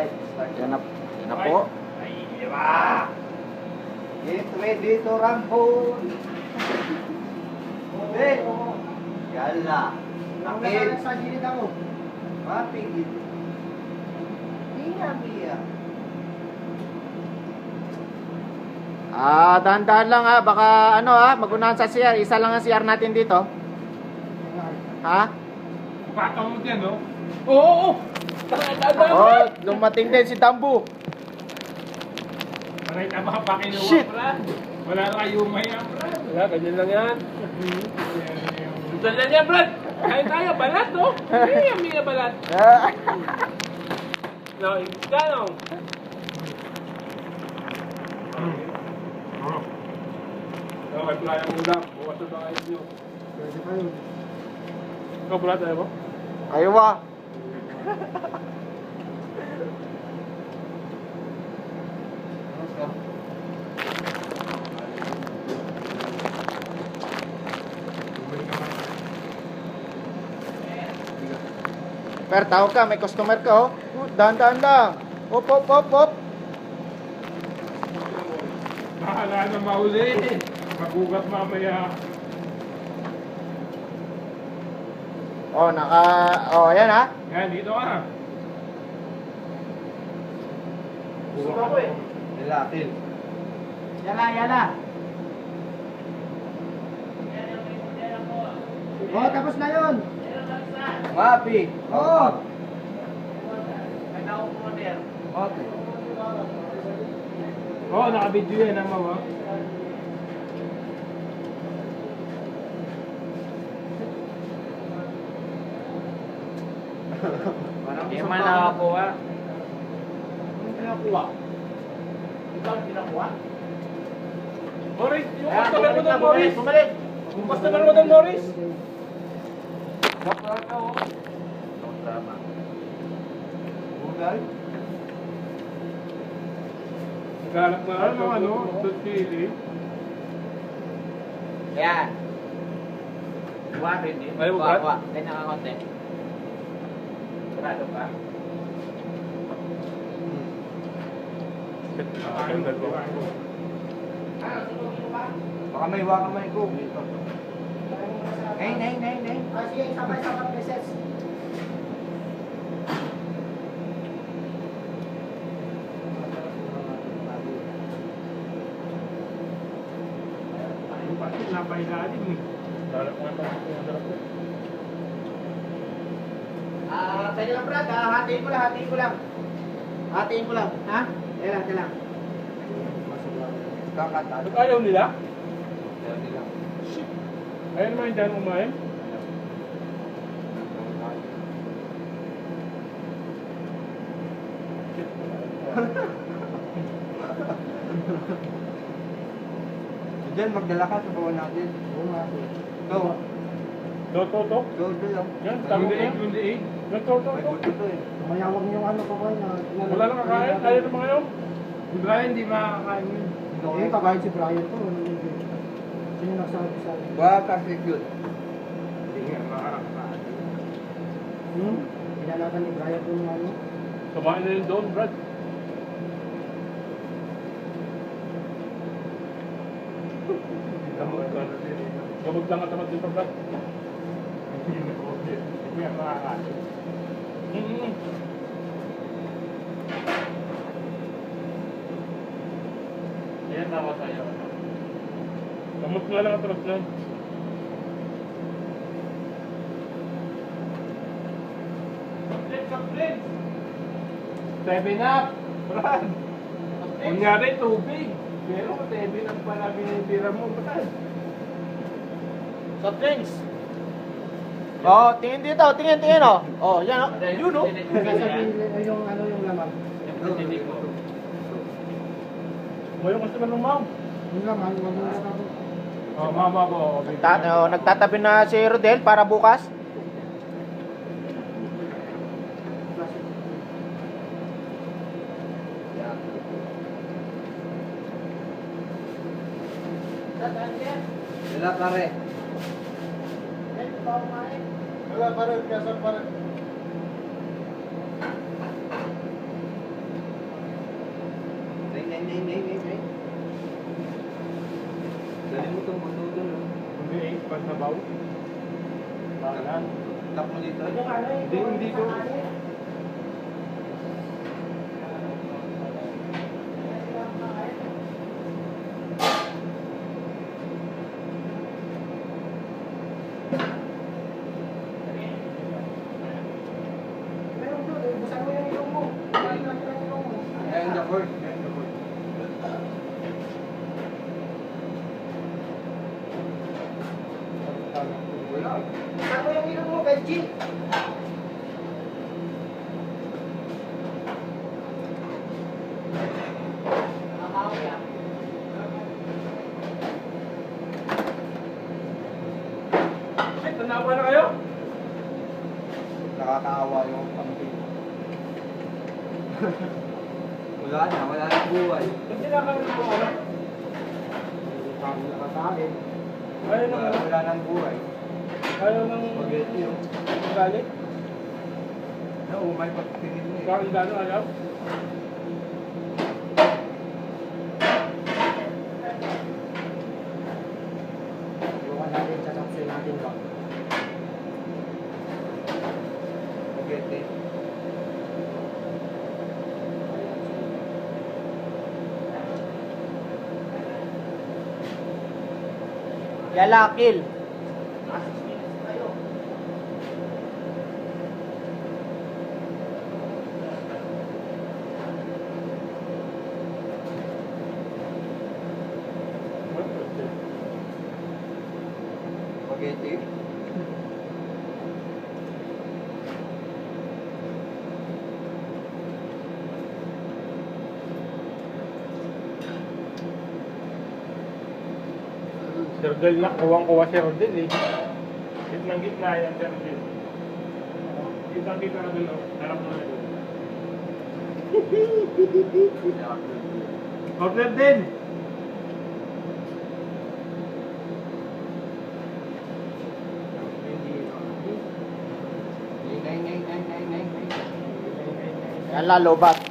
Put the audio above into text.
Yan na po. Ay, diba? Get ready to rumble. Ode. Yala. Nakit. Sa gilid ako. Mapigil. Mia. Dahan-dahan lang ha. Baka ano ha, magunahan sa CR. Isa lang ang CR natin dito. Ha? Patang mo dyan, no? Oo! Oh, lumating din si Dambu. Maray ka baka pa kinuha, Shit! Brad. Wala na kayo maya, Brad. Wala, ganyan lang yan. Ganyan lang yan, Brad. Kain tayo, balat, no? Yummy na balat. No, ikaw. Okay, playa mo lang. Bukas na ba kayo nyo? Pwede kayo. Ikaw, Brad, ayaw mo? Kayo ba? Per, tawag ka, may customer ka oh. Dahan-dahan lang. Hop, hop, hop, hop. Bahala na mauli. Magugat mamaya. Oh, ayan ha. Yan, dito ka. Gusto ko eh. Nilatil. Yala. Oh, tapos na yun. Mapi. Oo. Okay. Oo, naka-video yan, ang mawa. Hindi man nakakuha. Anong pinakuha? Ikaw ang pinakuha? Morris, yung Ayan, customer mo doon, bumalik Morris. na, bumalik. Yung customer mo doon, Morris. Tama. Bugay. Naghanap na lang ng ano, doon chili. Yan. Kuha rin din. Ayaw mo, Brad? Kuha. Ganyan ka konti. Sarado ka. Baka may wakamay ko. Nay. Sige, sabay-sabay beses. Pati napailalim eh. Dalap nga pa ako yung dalap ko. Pwede lang Brad, hatiin ko lang. Hatiin ko lang. Ha? Kailan. Kakata. Ba't ayaw nila? Ayaw nila. Shit. Ayaw naman yung dyan umayin. Diyan, magdala ka sa bawa natin. Oo nga. Go. To. Go lang. Yan, tama na yan. Yan, to. May gusto to eh. Mayawag yung ano ko kayo na... Wala nang kakain. Ayaw naman kayo. Si Brian, hindi makakain yun. Eh, kakain si Brian to. Sino nagsabi sa akin? Wow, kasi cute. Hindi nga makakain. Pinalatan ni Brian to yung ano. Kumain na yun doon, Brad. Gamot lang at tamad din pa, Brad. Hindi nga makakain. Yan ako sa'yo. Gamot nga lang at tamad lang. Kaplit! 7 up! Brad! Kunyari, tubig. Pero 7 up pala binibira mo, Brad. Soft drinks. Oh, tingin dito, tingin oh. Oh, yan oh. Yun oh. Sasabihin yung ano yung laman. Mo yung customer ng ma'am. Yung laman, mamuna ka po. Oh, mama ko. Nagtatabi na si Rodel para bukas. Wala pare. Wala pa rin, kaya pa rin. Nay. Dali mo itong buto doon. Hindi eh, pansabaw. Bahalan. Tap mo dito. Hindi ko. Meron doon, busan mo yung ilong mo. Busan mo yung ilong mo. Ayan the board. Wala. Busan mo yung ilong mo, Benji. Ay, tanawa na kayo? Nakakaawa yung pangkin. Wala na buhay. Ba't kinakain mo ano? Kami nakakain. Ayaw nang ano? Wala nang buhay. Ayaw nang Spaghetti yung... galit? Naumay pagtingin mo eh. Bakit gano'n ayaw? Iwan natin sa kapsel natin ba? Spaghetti. Yalakil. Spaghetti. Sir Del na, kuwang-kuwa si Rodel eh. Gitnang gitna yan, Sir Del. Gitnang gitna na doon, harap mo na doon. Order din! Nay. Yan la, lobat.